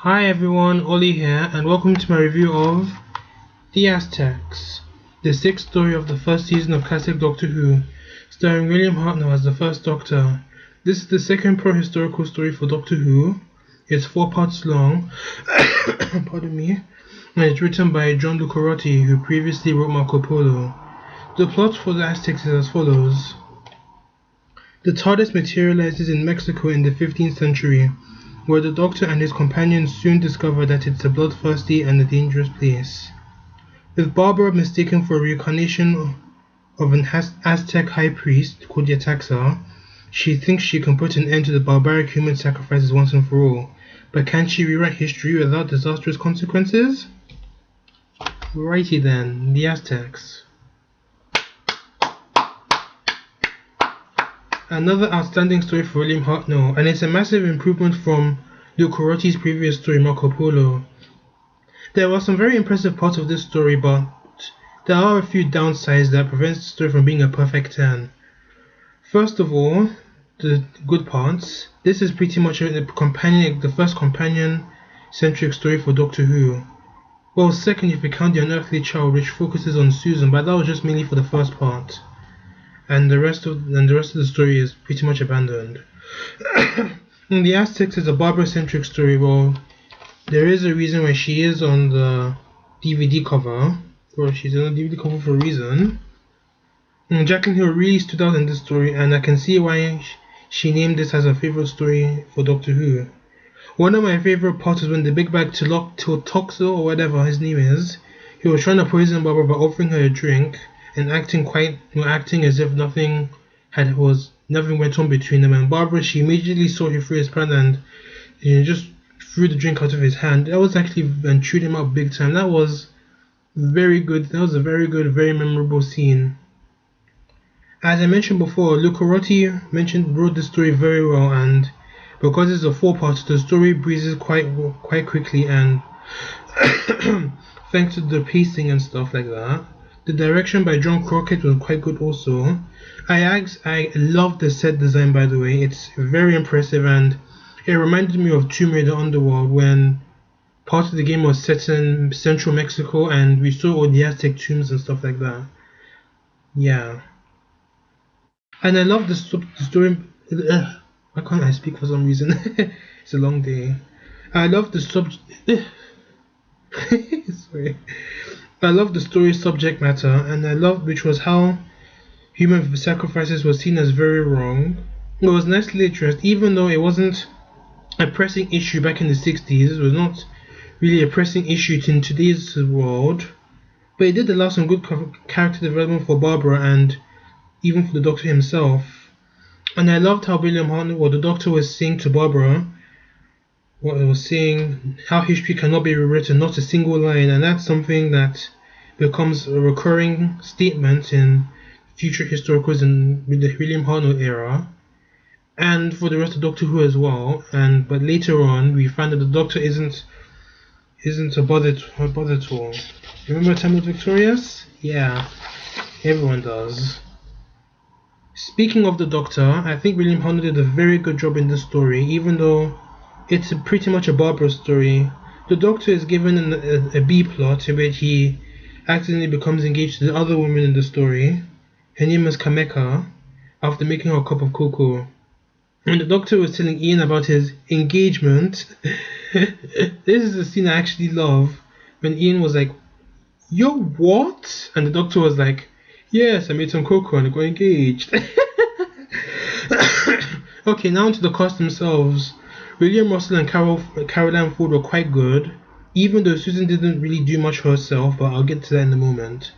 Hi everyone, Oli here, and welcome to my review of The Aztecs, the sixth story of the first season of classic Doctor Who, starring William Hartnell as the first Doctor. This is the second pro-historical story for Doctor Who. It's 4 parts long, pardon me, and it's written by John Lucarotti, who previously wrote Marco Polo. The plot for The Aztecs is as follows. The TARDIS materializes in Mexico in the 15th century, where the Doctor and his companions soon discover that it's a bloodthirsty and a dangerous place. With Barbara mistaken for a reincarnation of an Aztec high priest called Yetaxa, she thinks she can put an end to the barbaric human sacrifices once and for all. But can she rewrite history without disastrous consequences? Righty then, The Aztecs. Another outstanding story for William Hartnell, and it's a massive improvement from Lucarotti's previous story Marco Polo. There were some very impressive parts of this story, but there are a few downsides that prevent the story from being a perfect 10. First of all, the good parts. This is pretty much the first companion-centric story for Doctor Who. Well, second if you count The Unearthly Child, which focuses on Susan, but that was just mainly for the first part. And the rest of the story is pretty much abandoned. The Aztecs is a Barbara-centric story. Well, there is a reason why she is on the DVD cover. Well, she's on the DVD cover for a reason. Jacqueline Hill really stood out in this story, and I can see why she named this as her favorite story for Doctor Who. One of my favorite parts is when the big bag Toxo or whatever his name is, he was trying to poison Barbara by offering her a drink and acting as if nothing went on between them. And Barbara, she immediately saw he threw his plan and just threw the drink out of his hand. That was actually and chewed him out big time. That was very good. That was a very good, very memorable scene. As I mentioned before, Lucarotti wrote the story very well, and because it's a 4-part, the story breezes quite quickly, and thanks to the pacing and stuff like that. The direction by John Crockett was quite good also. I love the set design, by the way. It's very impressive, and it reminded me of Tomb Raider Underworld, when part of the game was set in central Mexico and we saw all the Aztec tombs and stuff like that. Yeah. And I love the story. Why can't I speak for some reason? It's a long day. I love the subject. Sorry. I love the story's subject matter, and I loved which was how human sacrifices were seen as very wrong. It was nicely addressed, even though it wasn't a pressing issue back in the 60s. It was not really a pressing issue in today's world, but it did allow some good character development for Barbara and even for the Doctor himself. And I loved how William Hartnell, the Doctor, was saying to Barbara, how history cannot be rewritten, not a single line, and that's something that becomes a recurring statement in future historicals in the William Hartnell era, and for the rest of Doctor Who as well. But later on, we find that the Doctor isn't a bother at all. Remember Time of Victorious? Yeah, everyone does. Speaking of the Doctor, I think William Hartnell did a very good job in this story, even though it's pretty much a Barbara story. The Doctor is given a B plot in which he accidentally becomes engaged to the other woman in the story. Her name is Kameka, after making her a cup of cocoa. When the Doctor was telling Ian about his engagement, this is a scene I actually love, when Ian was like, "Yo, what?" And the Doctor was like, "Yes, I made some cocoa and I got engaged." Okay, now to the cast themselves. William Russell and Caroline Ford were quite good, even though Susan didn't really do much herself, but I'll get to that in a moment.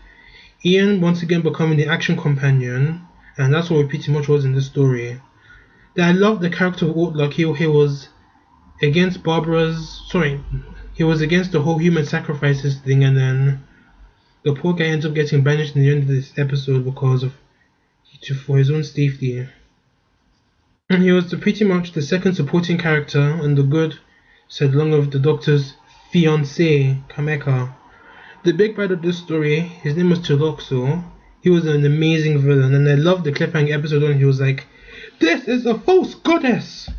Ian once again becoming the action companion, and that's what he pretty much was in this story. I loved the character of Ortlock. He was against he was against the whole human sacrifices thing, and then the poor guy ends up getting banished in the end of this episode for his own safety. And he was pretty much the second supporting character and the good side along with the Doctor's fiancée, Kameka. The big bad of this story, his name was Toloxo. He was an amazing villain, and I loved the cliffhanger episode when he was like, "This is a false goddess,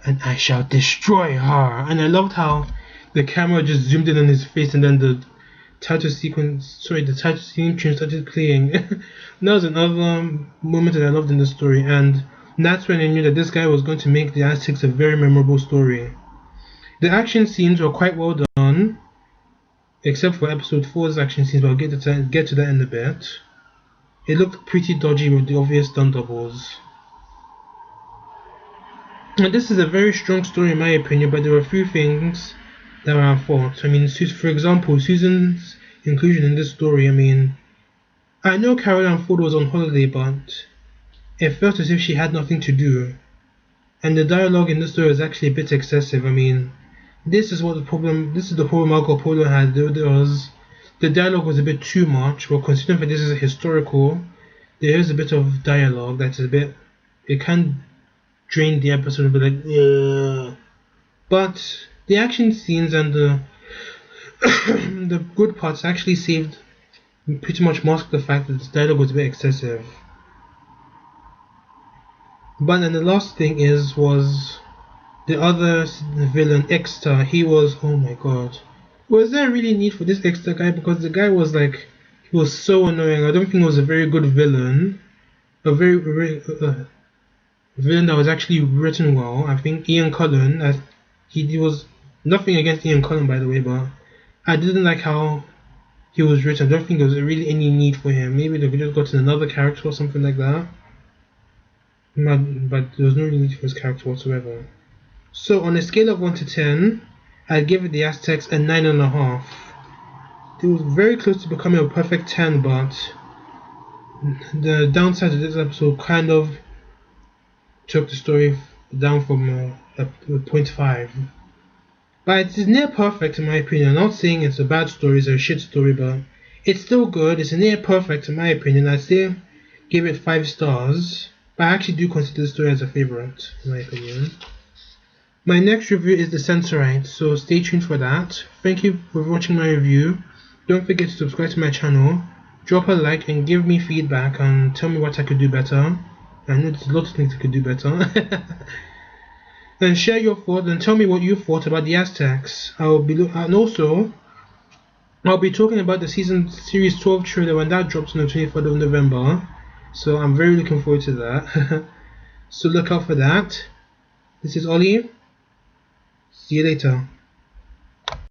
and I shall destroy her." And I loved how the camera just zoomed in on his face, and then the the title scene tune started playing. That was another moment that I loved in the story, and that's when I knew that this guy was going to make the Aztecs a very memorable story. The action scenes were quite well done, except for episode 4's action scenes, but I'll get to that in a bit. It looked pretty dodgy with the obvious stunt doubles. And this is a very strong story in my opinion, but there were a few things that were at fault. I mean, for example, Susan's inclusion in this story. I mean, I know Caroline Ford was on holiday, but it felt as if she had nothing to do. And the dialogue in this story was actually a bit excessive. I mean, this is the problem Marco Polo had. The dialogue was a bit too much. Well, considering that this is a historical, there is a bit of dialogue that's it can drain the episode and be like, ugh. But the action scenes and the the good parts actually pretty much masked the fact that the dialogue was a bit excessive. But then the last thing was the other villain, Exeter. He was, oh my god, was there really need for this Exeter guy? Because the guy was like, he was so annoying. I don't think he was a very good villain. A very villain that was actually written well. I think Ian Cullen, he was nothing against Ian Cullen by the way, but I didn't like how he was written. I don't think there was really any need for him. Maybe they could just got another character or something like that. But there was no need for his character whatsoever. So on a scale of 1 to 10, I'd give it the Aztecs a 9.5. It was very close to becoming a perfect 10, but the downside of this episode kind of took the story down from a 0.5. But it's near perfect in my opinion. I'm not saying it's a bad story, it's a shit story, but it's still good. It's near perfect in my opinion. I'd still give it 5 stars. But I actually do consider the story as a favorite, in my opinion. My next review is The Censorite, so stay tuned for that. Thank you for watching my review. Don't forget to subscribe to my channel, drop a like and give me feedback and tell me what I could do better. I know there's a lot of things I could do better. And share your thoughts and tell me what you thought about the Aztecs. I'll be talking about the series 12 trailer when that drops on the 24th of November. So I'm very looking forward to that. So look out for that. This is Oli. See you later.